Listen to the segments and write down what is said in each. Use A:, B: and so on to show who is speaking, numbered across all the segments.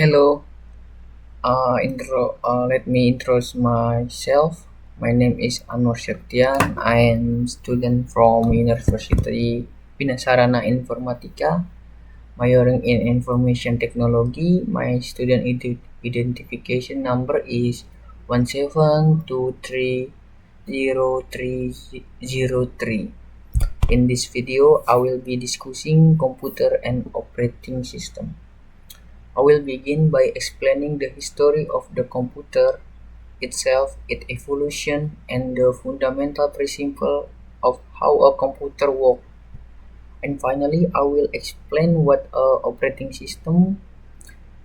A: Hello. Let me introduce myself. My name is Anwar Septian. I am student from University Pinasarana Informatika, majoring in Information Technology. My student identification number is 172303003. In this video, I will be discussing computer and operating system. I will begin by explaining the history of the computer itself, its evolution, and the fundamental principle of how a computer works. And finally, I will explain what a operating system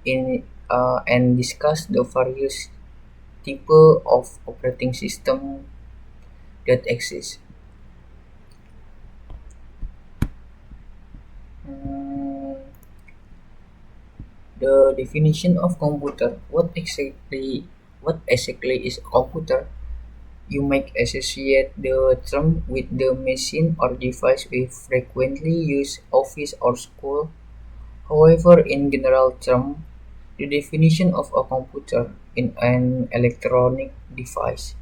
A: and discuss the various type of operating system that exist. Mm, the definition of computer. What exactly is a computer? You might associate the term with the machine or device we frequently use office or school. However, in general terms, the definition of a computer in an electronic device.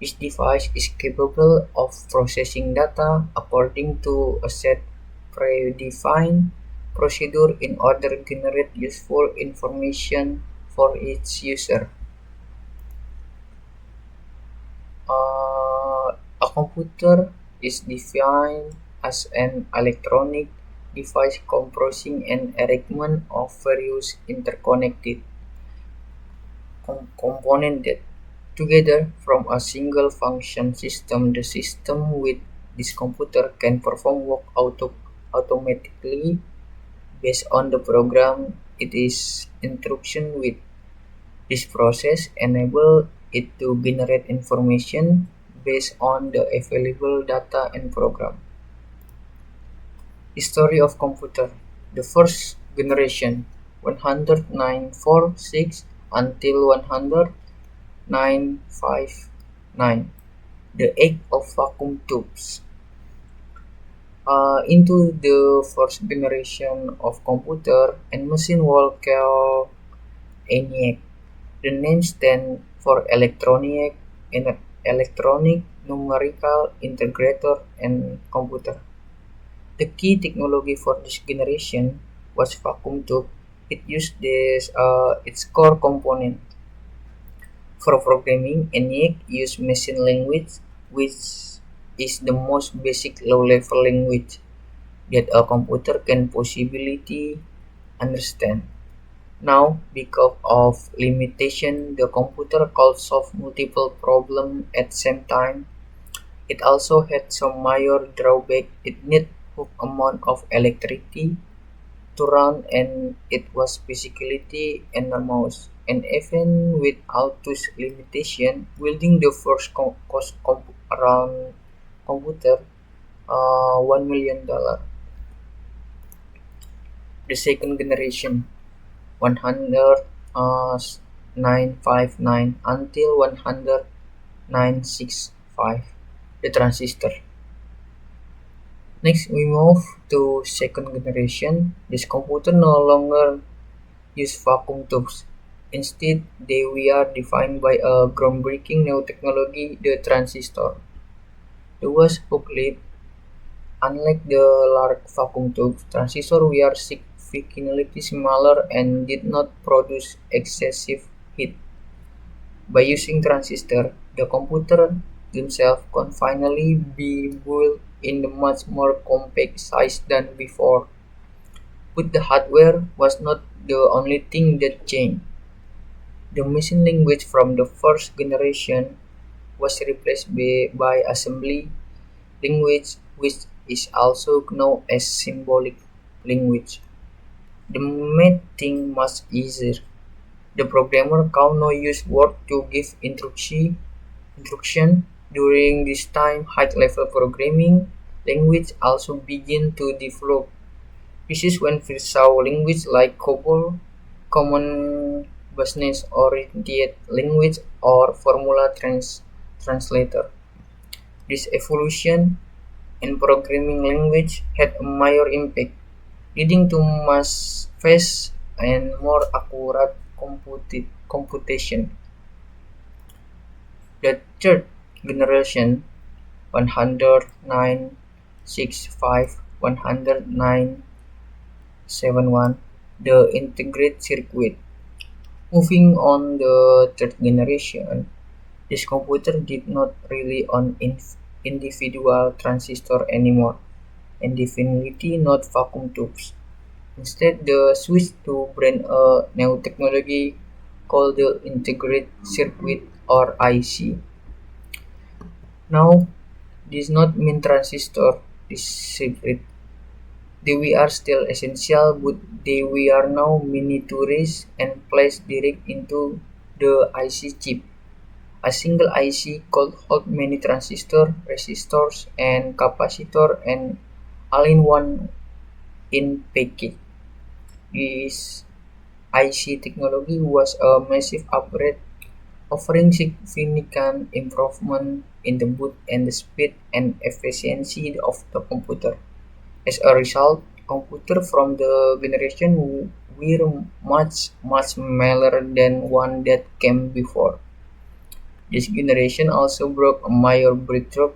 A: Each device is capable of processing data according to a set predefined procedure in order to generate useful information for its user. A computer is defined as an electronic device comprising an arrangement of various interconnected components that together form a single function system. The system with this computer can perform work automatically based on the program it is instruction with. This process enables it to generate information based on the available data and program. History of computer. The first generation 10946 until 10959. The age of vacuum tubes. Into the first generation of computer and machine was called ENIAC. The name stands for Electronic Numerical Integrator and Computer. The key technology for this generation was vacuum tube. It used its core component. For programming, ENIAC used machine language, which is the most basic low-level language that a computer can possibly understand. Now, because of limitation, the computer could solve multiple problems at the same time. It also had some major drawbacks. It needed huge amount of electricity to run, and it was physically enormous. And even with all those limitations, building the first cost around computer $1 million. The second generation 10959 until 10965. The transistor. Next, we move to second generation. This computer no longer use vacuum tubes. Instead, they were defined by a groundbreaking new technology, the transistor. The was hook-lived. Unlike the large vacuum tubes, transistors were significantly smaller and did not produce excessive heat. By using transistors, the computer themselves can finally be built in a much more compact size than before. But the hardware was not the only thing that changed. The machine language from the first generation was replaced by assembly language, which is also known as symbolic language. The made things much easier. The programmer can now use words to give instruction. During this time, high-level programming language also began to develop. This is when we saw language like COBOL, Common Business-Oriented Language, or Formula Translator. This evolution in programming language had a major impact, leading to mass fast and more accurate computation. The third generation 10965, 10971, the integrated circuit. Moving on the third generation, this computer did not rely on individual transistors anymore, and definitely not vacuum tubes. Instead, the switch to brand a new technology called the integrated circuit or IC. Now, this not mean transistor is separate. They are still essential, but they are now miniaturized and placed direct into the IC chip. A single IC could hold many transistors, resistors, and capacitors and all in one in package. This IC technology was a massive upgrade, offering significant improvement in the boot and the speed and efficiency of the computer. As a result, computers from the generation were much smaller than one that came before. This generation also broke a major breakthrough.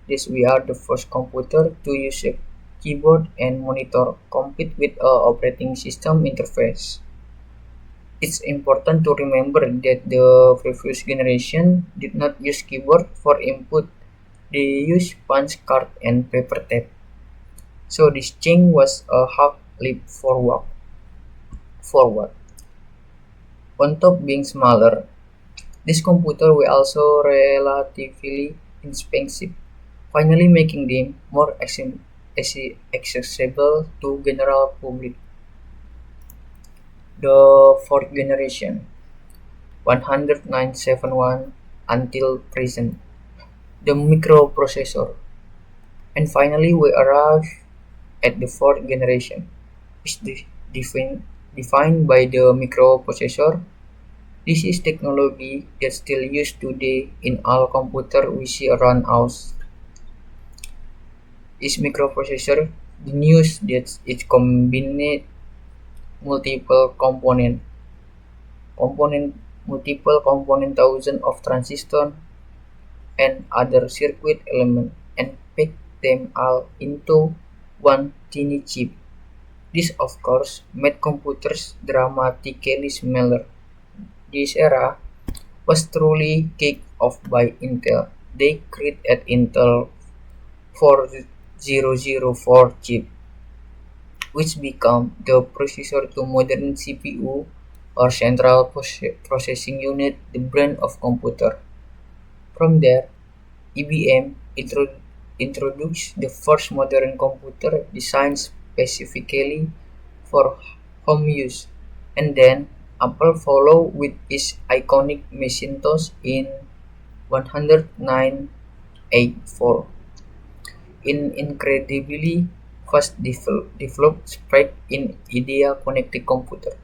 A: This we are the first computer to use a keyboard and monitor complete with a operating system interface. It's important to remember that the previous generation did not use keyboard for input. They used punch card and paper tape. So this change was a hard leap forward. On top being smaller, this computer were also relatively inexpensive, finally making them more accessible to general public. The fourth generation, 10971 until present, the microprocessor, and finally we arrive at the fourth generation, is defined by the microprocessor. This is technology that's still used today in all computers we see around us. This microprocessor, the news that it combines multiple component, multiple component thousands of transistors and other circuit elements and pack them all into one tiny chip. This of course made computers dramatically smaller. This era was truly kicked off by Intel. They created Intel 4004 chip, which became the processor to modern CPU or central processing unit, the brain of computer. From there, IBM introduced the first modern computer designed specifically for home use, and then Apple followed with its iconic Macintosh in 1984. In incredibly fast developed spread in IDEA connected computer,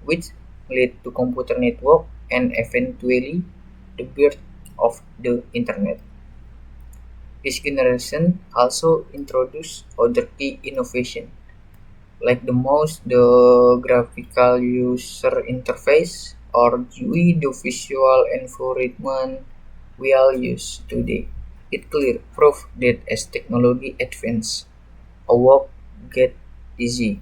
A: which led to computer network and eventually the birth of the internet. This generation also introduced other key innovation like the mouse, the graphical user interface, or GUI, the visual environment we all use today. It clear proof that as technology advances, our work get easy.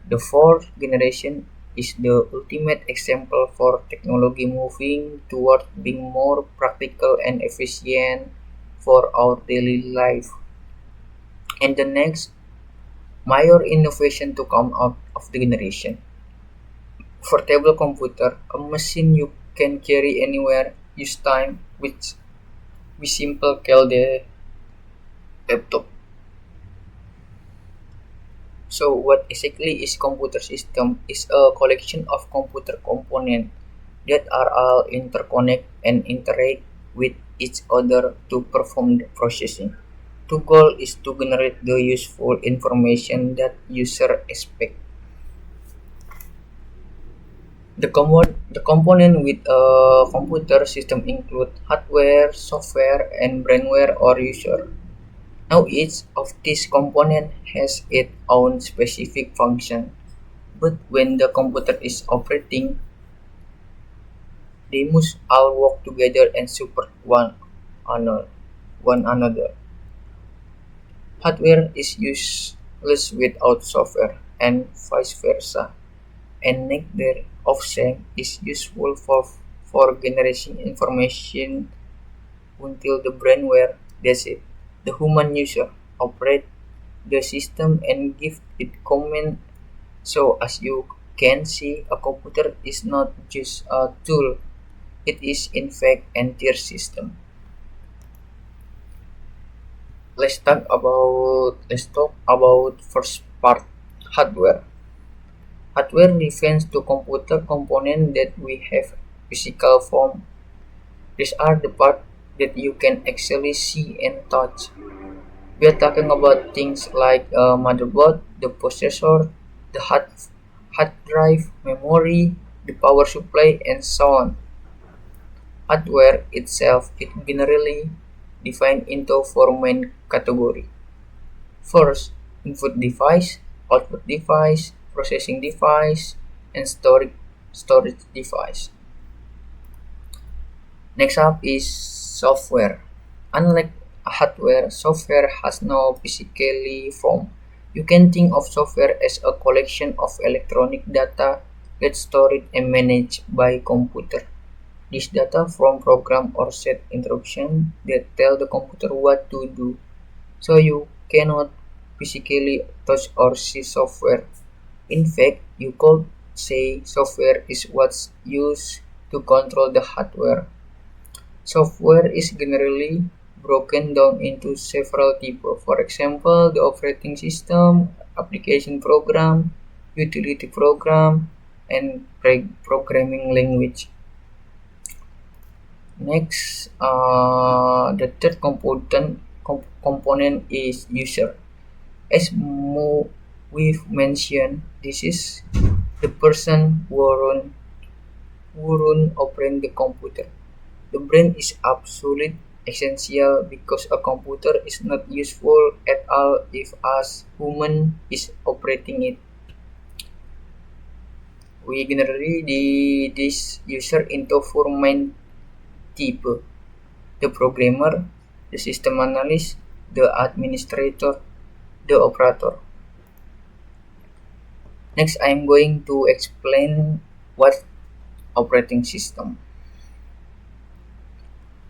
A: The fourth generation is the ultimate example for technology moving toward being more practical and efficient for our daily life. And the next major innovation to come out of the generation. Portable computer, a machine you can carry anywhere, use time, which we simple call the laptop. So what exactly is computer system is a collection of computer components that are all interconnect and interact with each other to perform the processing. The goal is to generate the useful information that user expect. The component with a computer system include hardware, software, and brainware or user. Now each of these components has its own specific function. But when the computer is operating, they must all work together and support another. One another. Hardware is useless without software, and vice versa. And neither of them is useful for generating information until the brainware does it. The human user operates the system and give it command. So as you can see, a computer is not just a tool, it is in fact an entire system. Let's talk about first part, hardware. Hardware refers to computer components that we have physical form. These are the parts that you can actually see and touch. We are talking about things like a motherboard, the processor, the hard drive, memory, the power supply, and so on. Hardware itself is generally defined into four main categories. First, input device, output device, processing device, and storage device. Next up is software. Unlike hardware, software has no physically form. You can think of software as a collection of electronic data that's stored and managed by computer. This data from program or set instructions that tell the computer what to do. So you cannot physically touch or see software. In fact, you could say software is what's used to control the hardware. Software is generally broken down into several types. For example, the operating system, application program, utility program, and programming language. Next, the third component is user. As we've mentioned, this is the person who run operate the computer. The brain is absolute essential because a computer is not useful at all if us human is operating it. We generally this user into four main types: the programmer, the system analyst, the administrator, the operator. Next, I am going to explain what operating system.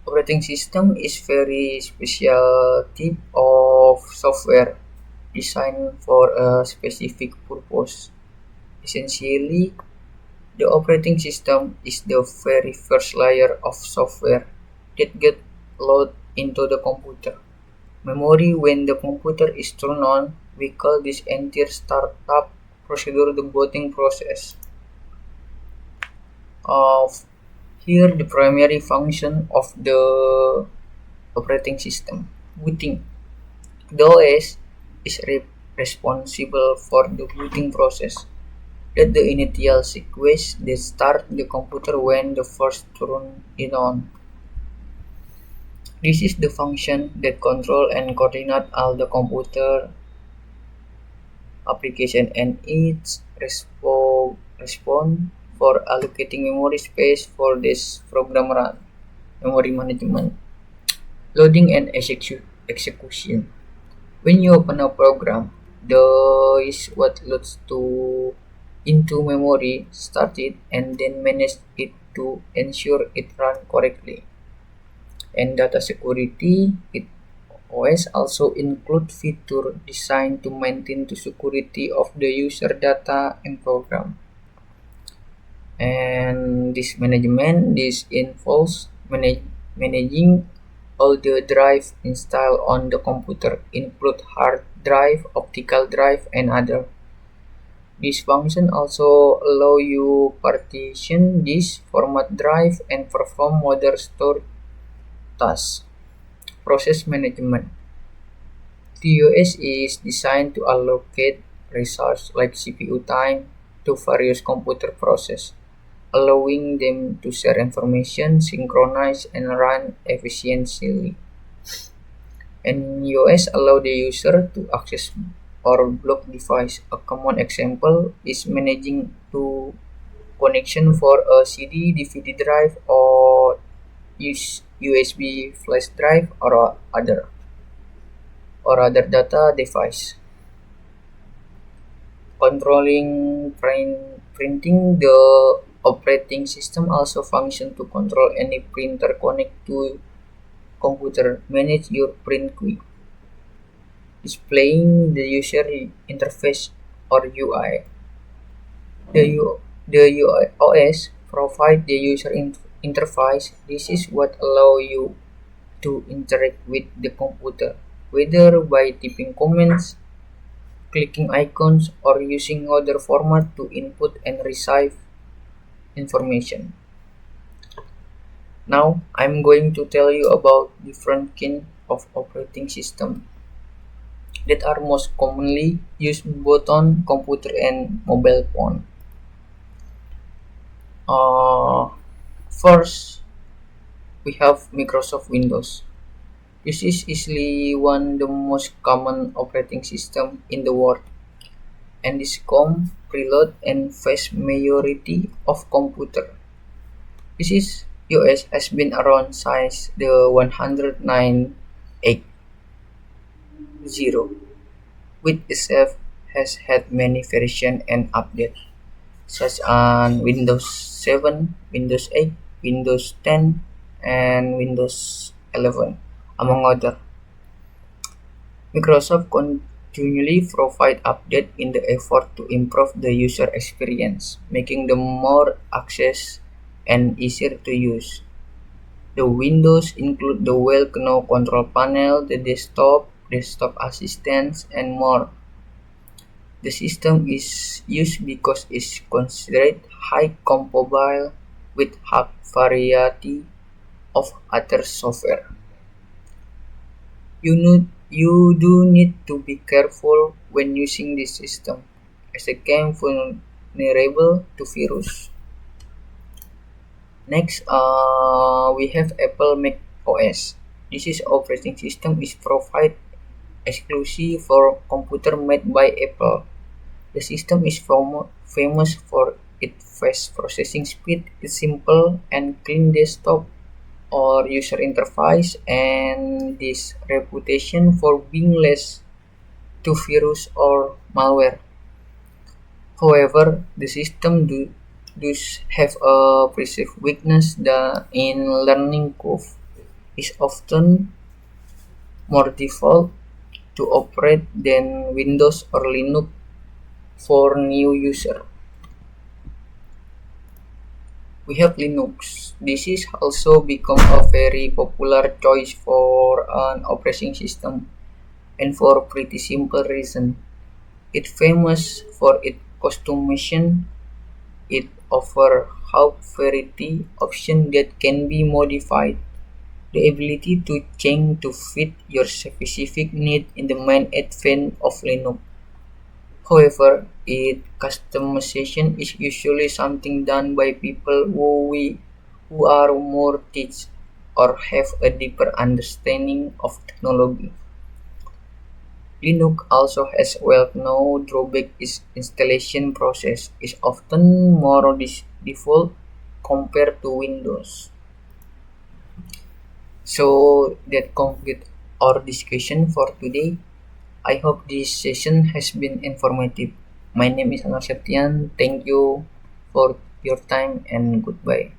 A: Operating system is very special type of software designed for a specific purpose. Essentially, the operating system is the very first layer of software that gets loaded into the computer. Memory, when the computer is turned on, we call this entire startup procedure the booting process. Of Here the primary function of the operating system, booting. The OS is responsible for the booting process. That's the initial sequence that starts the computer when the first turn is on. This is the function that controls and coordinates all the computer application and its response for allocating memory space for this program run. Memory management, loading and execution. When you open a program, there is what loads to into memory, start it, and then manage it to ensure it runs correctly. And data security, it OS also include feature designed to maintain the security of the user data and program. And this involves managing all the drive installed on the computer, include hard drive, optical drive, and other. This function also allow you partition disk, format drive, and perform other store tasks. Process management. TOS is designed to allocate resources like CPU time to various computer processes, allowing them to share information, synchronize, and run efficiently. And EOS allow the user to access or block device. A common example is managing to connection for a CD, DVD drive, or USB flash drive, or other data device. Controlling printing, the operating system also function to control any printer connect to computer. Manage your print queue. Displaying the user interface or UI. The OS provide the user interface. This is what allow you to interact with the computer, whether by typing comments, clicking icons, or using other format to input and receive information. Now I'm going to tell you about different kind of operating system that are most commonly used both on computer and mobile phone. Uh, First, we have Microsoft Windows. This is easily one of the most common operating system in the world, and is COM, preload, and vast majority of computer. This is OS has been around since the 109.80, which itself has had many versions and updates, such as Windows 7, Windows 8, Windows 10, and Windows 11, among others. Microsoft continually provide updates in the effort to improve the user experience, making them more access and easier to use. The windows include the well-known control panel, the desktop assistants, and more. The system is used because it's considered high compatible with a variety of other software. You do need to be careful when using this system, as it can vulnerable to virus. Next, we have Apple Mac OS. This is operating system is provided exclusively for computer made by Apple. The system is famous for its fast processing speed, its simple and clean desktop or user interface, and this reputation for being less to virus or malware. However, the system does have a perceived weakness that in learning curve is often more difficult to operate than Windows or Linux for new user. We have Linux. This is also become a very popular choice for an operating system, and for pretty simple reason. It's famous for its customization. It offers a variety options that can be modified. The ability to change to fit your specific need in the main advance of Linux. However, its customization is usually something done by people who are more teach or have a deeper understanding of technology. Linux also has well-known drawback. Its installation process is often more default compared to Windows. So that concludes our discussion for today. I hope this session has been informative. My name is Anwar Septian. Thank you for your time and goodbye.